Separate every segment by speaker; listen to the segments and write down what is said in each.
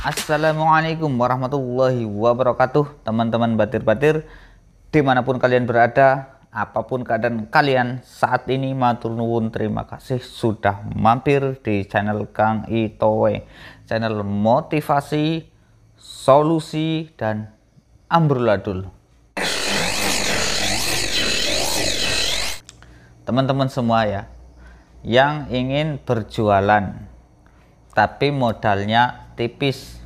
Speaker 1: Assalamualaikum warahmatullahi wabarakatuh, teman-teman batir-batir dimanapun kalian berada, apapun keadaan kalian saat ini. Matur nuwun, terima kasih sudah mampir di channel Kang Itowe, channel motivasi, solusi, dan amburadul. Teman-teman semua ya, yang ingin berjualan tapi modalnya tipis,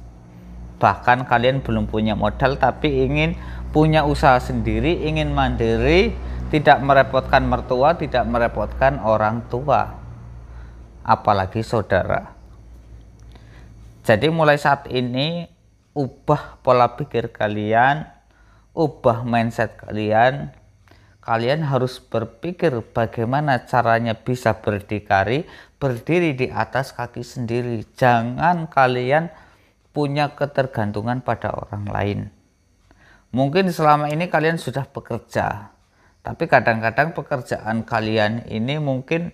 Speaker 1: bahkan kalian belum punya modal tapi ingin punya usaha sendiri, ingin mandiri, tidak merepotkan mertua, tidak merepotkan orang tua, apalagi saudara. Jadi mulai saat ini ubah pola pikir kalian, ubah mindset kalian. Kalian harus berpikir bagaimana caranya bisa berdikari, berdiri di atas kaki sendiri. Jangan kalian punya ketergantungan pada orang lain. Mungkin selama ini kalian sudah bekerja, tapi kadang-kadang pekerjaan kalian ini mungkin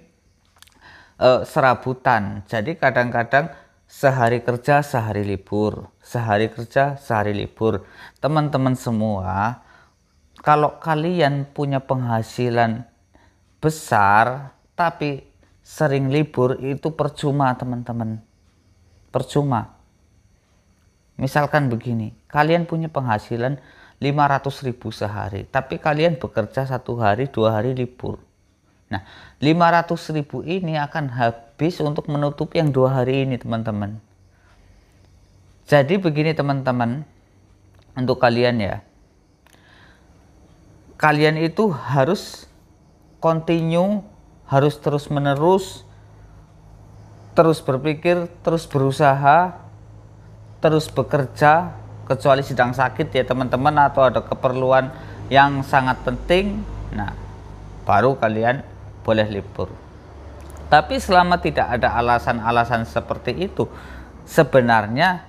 Speaker 1: serabutan. Jadi kadang-kadang sehari kerja sehari libur, sehari kerja sehari libur. Teman-teman semua, kalau kalian punya penghasilan besar tapi sering libur, itu percuma teman-teman, percuma. Misalkan begini, kalian punya penghasilan 500.000 sehari tapi kalian bekerja 1 hari 2 hari libur. Nah, 500.000 ini akan habis untuk menutupi yang 2 hari ini teman-teman. Jadi begini teman-teman, untuk kalian ya, kalian itu harus continue, harus terus menerus, terus berpikir, terus berusaha, terus bekerja, kecuali sedang sakit ya teman-teman, atau ada keperluan yang sangat penting, nah baru kalian boleh libur. Tapi selama tidak ada alasan-alasan seperti itu, sebenarnya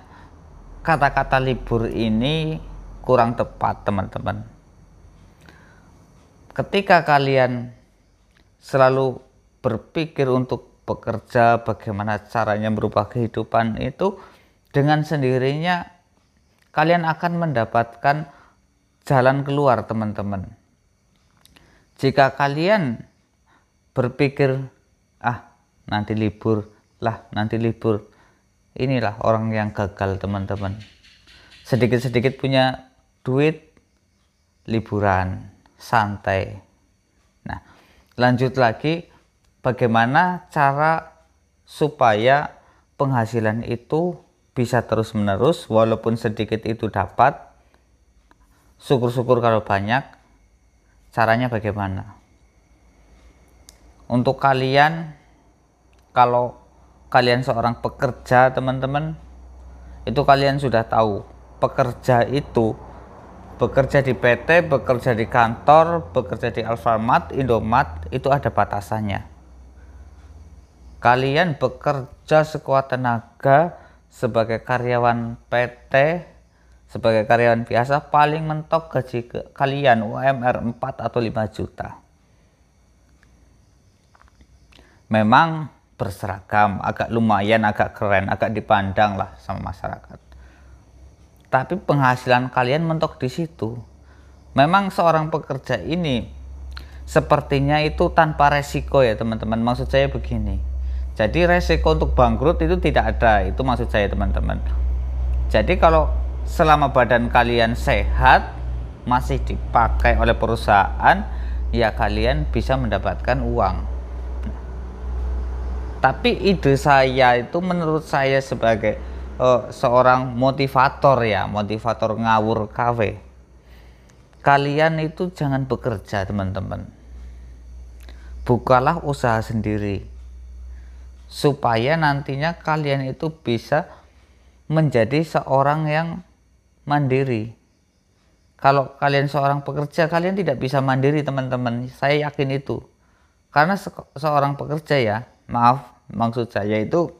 Speaker 1: kata-kata libur ini kurang tepat teman-teman. Ketika kalian selalu berpikir untuk bekerja, bagaimana caranya merubah kehidupan itu, dengan sendirinya kalian akan mendapatkan jalan keluar teman-teman. Jika kalian berpikir, nanti libur, nanti libur, inilah orang yang gagal teman-teman. Sedikit-sedikit punya duit, liburan, santai. Nah, lanjut lagi, bagaimana cara supaya penghasilan itu bisa terus menerus, walaupun sedikit itu dapat, syukur-syukur kalau banyak. Caranya bagaimana? Untuk kalian, kalau kalian seorang pekerja teman-teman, itu kalian sudah tahu, pekerja itu bekerja di PT, bekerja di kantor, bekerja di Alfamart, Indomart, itu ada batasannya. Kalian bekerja sekuat tenaga sebagai karyawan PT, sebagai karyawan biasa, paling mentok gaji kalian UMR 4 atau 5 juta. Memang berseragam, agak lumayan, agak keren, agak dipandang lah sama masyarakat. Tapi penghasilan kalian mentok di situ. Memang seorang pekerja ini sepertinya itu tanpa resiko ya teman-teman. Maksud saya begini, jadi resiko untuk bangkrut itu tidak ada, itu maksud saya teman-teman. Jadi kalau selama badan kalian sehat, masih dipakai oleh perusahaan, ya kalian bisa mendapatkan uang. Tapi ide saya itu, menurut saya sebagai seorang motivator ya, motivator ngawur KW, kalian itu jangan bekerja teman-teman, bukalah usaha sendiri supaya nantinya kalian itu bisa menjadi seorang yang mandiri. Kalau kalian seorang pekerja, kalian tidak bisa mandiri teman-teman, saya yakin itu. Karena seorang pekerja ya, maaf, maksud saya itu,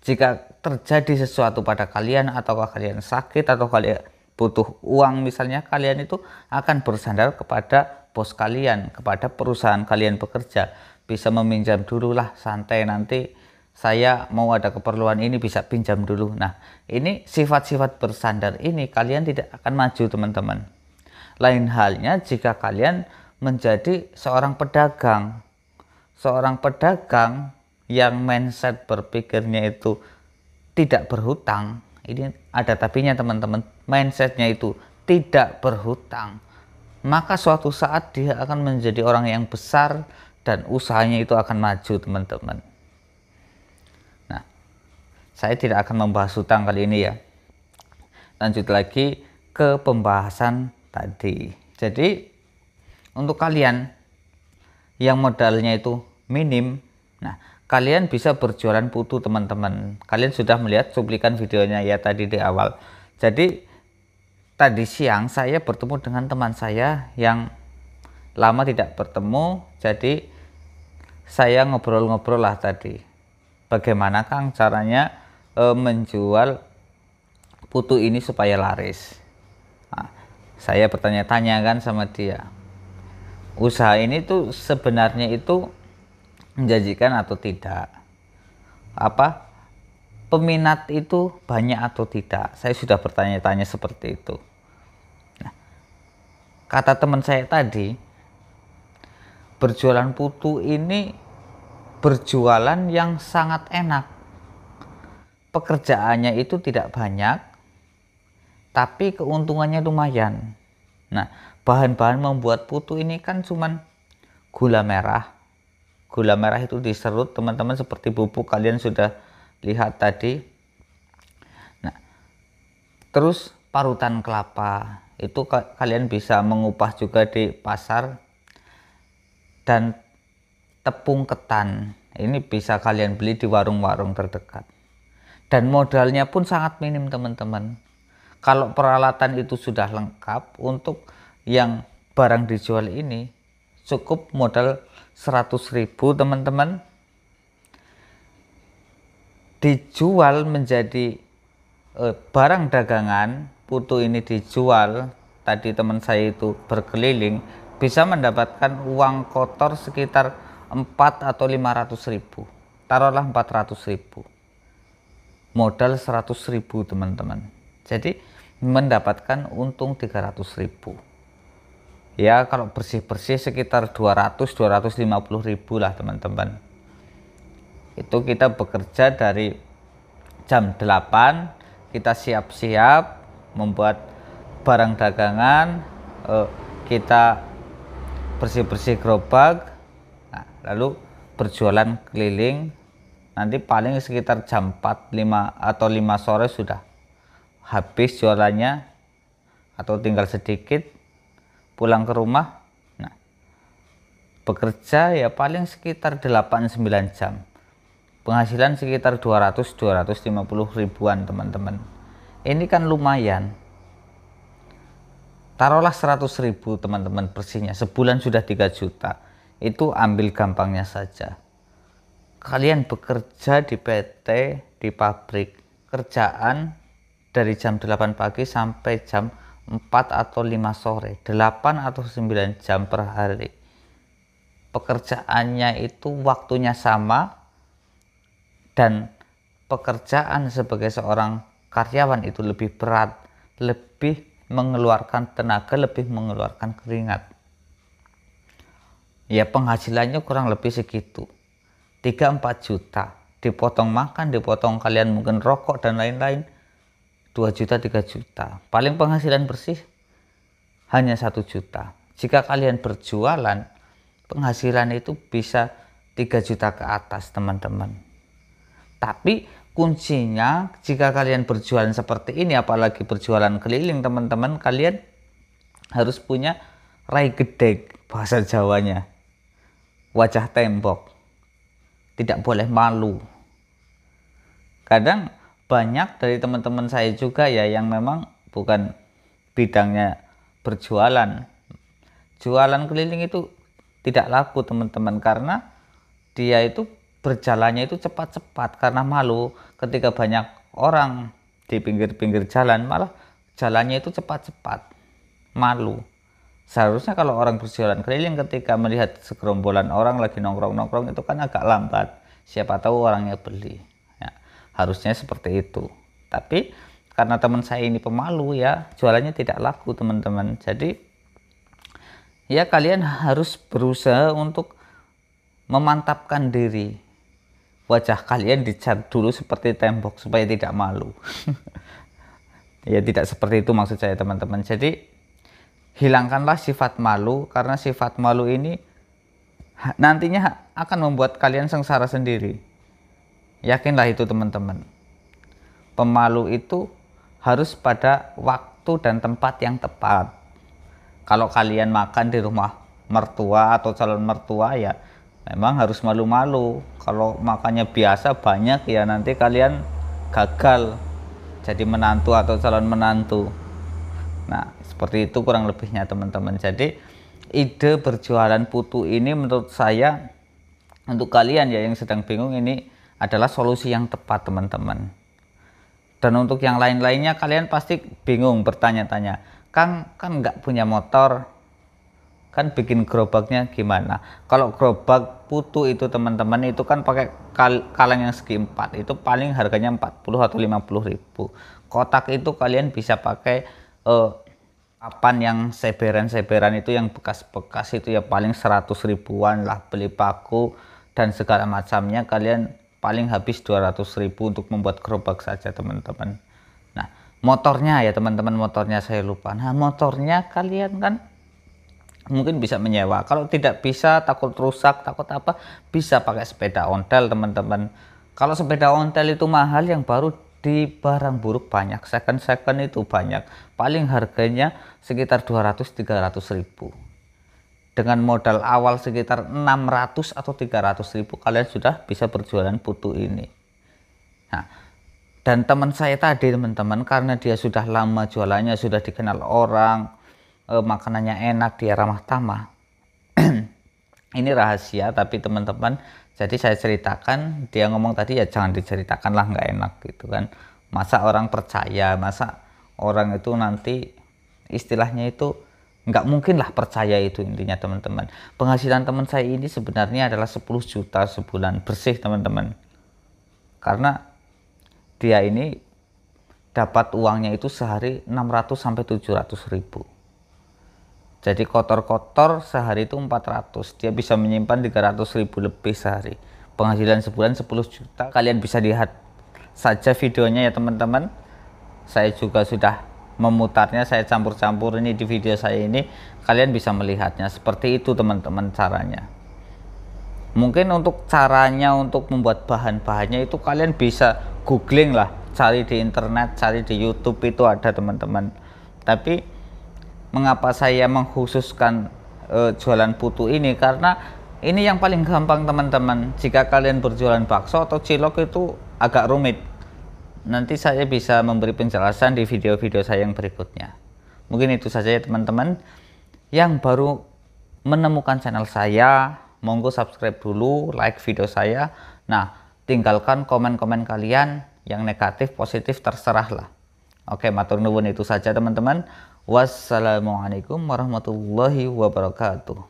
Speaker 1: jika terjadi sesuatu pada kalian, atau kalian sakit, atau kalian butuh uang misalnya, kalian itu akan bersandar kepada bos kalian, kepada perusahaan kalian bekerja. Bisa meminjam dulu lah, santai, nanti saya mau ada keperluan ini bisa pinjam dulu. Nah, ini sifat-sifat bersandar ini kalian tidak akan maju teman-teman. Lain halnya jika kalian menjadi seorang pedagang. Seorang pedagang yang mindset berpikirnya itu tidak berhutang. Ini ada tapinya teman-teman. Mindsetnya itu tidak berhutang. Maka suatu saat dia akan menjadi orang yang besar dan usahanya itu akan maju teman-teman. Nah, saya tidak akan membahas hutang kali ini ya. Lanjut lagi ke pembahasan tadi. Jadi untuk kalian yang modalnya itu minim, nah kalian bisa berjualan putu teman-teman. Kalian sudah melihat cuplikan videonya ya tadi di awal. Jadi tadi siang saya bertemu dengan teman saya yang lama tidak bertemu. Jadi saya ngobrol-ngobrol lah tadi. Bagaimana Kang caranya menjual putu ini supaya laris. Nah, saya bertanya-tanya kan sama dia. Usaha ini tuh sebenarnya itu menjanjikan atau tidak? Peminat itu banyak atau tidak? Saya sudah bertanya-tanya seperti itu. Nah, kata teman saya tadi, berjualan putu ini berjualan yang sangat enak. Pekerjaannya itu tidak banyak, tapi keuntungannya lumayan. Nah, bahan-bahan membuat putu ini kan cuman gula merah. Gula merah itu diserut teman-teman seperti bubuk kalian sudah lihat tadi. Nah, terus parutan kelapa itu kalian bisa mengupah juga di pasar. Dan tepung ketan ini bisa kalian beli di warung-warung terdekat. Dan modalnya pun sangat minim teman-teman. Kalau peralatan itu sudah lengkap, untuk yang barang dijual ini cukup modal 100.000 teman-teman. Dijual menjadi barang dagangan, putu ini dijual, tadi teman saya itu berkeliling, bisa mendapatkan uang kotor sekitar 4 atau 500.000. Taruhlah 400.000. Modal 100.000 teman-teman. Jadi mendapatkan untung 300.000. Ya kalau bersih-bersih sekitar 200-250.000 lah teman-teman. Itu kita bekerja dari jam 8, kita siap-siap membuat barang dagangan, kita bersih-bersih gerobak, nah, lalu berjualan keliling. Nanti paling sekitar jam 4, 5 atau 5 sore sudah habis jualannya, atau tinggal sedikit pulang ke rumah. Nah, bekerja ya paling sekitar 8-9 jam. Penghasilan sekitar 200-250 ribuan teman-teman. Ini kan lumayan. Taruhlah 100.000 teman-teman bersihnya, sebulan sudah 3 juta. Itu ambil gampangnya saja. Kalian bekerja di PT, di pabrik, kerjaan dari jam 8 pagi sampai jam 4 atau 5 sore, 8 atau 9 jam per hari. Pekerjaannya itu waktunya sama, dan pekerjaan sebagai seorang karyawan itu lebih berat, lebih mengeluarkan tenaga, lebih mengeluarkan keringat. Ya penghasilannya kurang lebih segitu, 3-4 juta, dipotong makan, dipotong kalian mungkin rokok dan lain-lain, 2 juta 3 juta. Paling penghasilan bersih hanya 1 juta. Jika kalian berjualan, penghasilan itu bisa 3 juta ke atas teman-teman. Tapi kuncinya jika kalian berjualan seperti ini, apalagi berjualan keliling teman-teman, kalian harus punya rai gede, bahasa Jawanya, wajah tembok, tidak boleh malu. Kadang banyak dari teman-teman saya juga ya yang memang bukan bidangnya berjualan. Jualan keliling itu tidak laku teman-teman, karena dia itu berjalannya itu cepat-cepat karena malu. Ketika banyak orang di pinggir-pinggir jalan, malah jalannya itu cepat-cepat, malu. Seharusnya kalau orang berjualan keliling ketika melihat segerombolan orang lagi nongkrong-nongkrong itu kan agak lambat. siapa tahu orangnya beli ya, harusnya seperti itu. Tapi karena teman saya ini pemalu ya, jualannya tidak laku teman-teman. Jadi ya kalian harus berusaha untuk memantapkan diri, wajah kalian dicat dulu seperti tembok supaya tidak malu. Ya tidak seperti itu maksud saya teman-teman. Jadi hilangkanlah sifat malu, karena sifat malu ini nantinya akan membuat kalian sengsara sendiri. Yakinlah itu teman-teman. Pemalu itu harus pada waktu dan tempat yang tepat. Kalau kalian makan di rumah mertua atau calon mertua ya memang harus malu-malu. Kalau makannya biasa banyak ya nanti kalian gagal jadi menantu atau calon menantu. Nah seperti itu kurang lebihnya teman-teman. Jadi ide berjualan putu ini menurut saya untuk kalian ya yang sedang bingung ini adalah solusi yang tepat teman-teman. Dan untuk yang lain-lainnya kalian pasti bingung bertanya-tanya, Kang kan nggak punya motor, kan bikin gerobaknya gimana? Kalau gerobak putu itu teman-teman itu kan pakai kaleng yang segi 4, itu paling harganya 40 atau 50 ribu. Kotak itu kalian bisa pakai papan yang seberan-seberan itu yang bekas-bekas itu ya paling 100 ribuan lah. Beli paku dan segala macamnya kalian paling habis 200 ribu untuk membuat gerobak saja teman-teman. Nah motornya ya teman-teman, motornya saya lupa. Nah motornya kalian kan mungkin bisa menyewa. Kalau tidak bisa, takut rusak, takut apa, bisa pakai sepeda ontel teman-teman. Kalau sepeda ontel itu mahal, yang baru di barang buruk banyak, second itu banyak, paling harganya sekitar 200-300 ribu. Dengan modal awal sekitar 600 atau 300 ribu kalian sudah bisa berjualan putu ini. Nah dan teman saya tadi teman-teman, karena dia sudah lama jualannya, sudah dikenal orang, makanannya enak, dia ramah tamah. Ini rahasia tapi teman-teman, jadi saya ceritakan, dia ngomong tadi ya jangan diceritakan lah, nggak enak gitu kan. Masa orang percaya, masa orang itu nanti istilahnya itu nggak mungkin lah percaya, itu intinya teman-teman. Penghasilan teman saya ini sebenarnya adalah 10 juta sebulan bersih teman-teman, karena dia ini dapat uangnya itu sehari 600 sampai 700 ribu. Jadi kotor-kotor sehari itu 400, dia bisa menyimpan 300 ribu lebih sehari. Penghasilan sebulan 10 juta. Kalian bisa lihat saja videonya ya teman-teman. Saya juga sudah memutarnya, saya campur-campur ini di video saya ini, kalian bisa melihatnya seperti itu teman-teman caranya. Mungkin untuk caranya untuk membuat bahan-bahannya itu kalian bisa googling lah, cari di internet, cari di YouTube, itu ada teman-teman. Tapi mengapa saya mengkhususkan jualan putu ini, karena ini yang paling gampang teman-teman. Jika kalian berjualan bakso atau cilok itu agak rumit. Nanti saya bisa memberi penjelasan di video-video saya yang berikutnya. Mungkin itu saja ya teman-teman. Yang baru menemukan channel saya, monggo subscribe dulu, like video saya. Nah, tinggalkan komen-komen kalian, yang negatif, positif terserah lah. Oke, matur nuwun, itu saja teman-teman. Wassalamualaikum warahmatullahi wabarakatuh.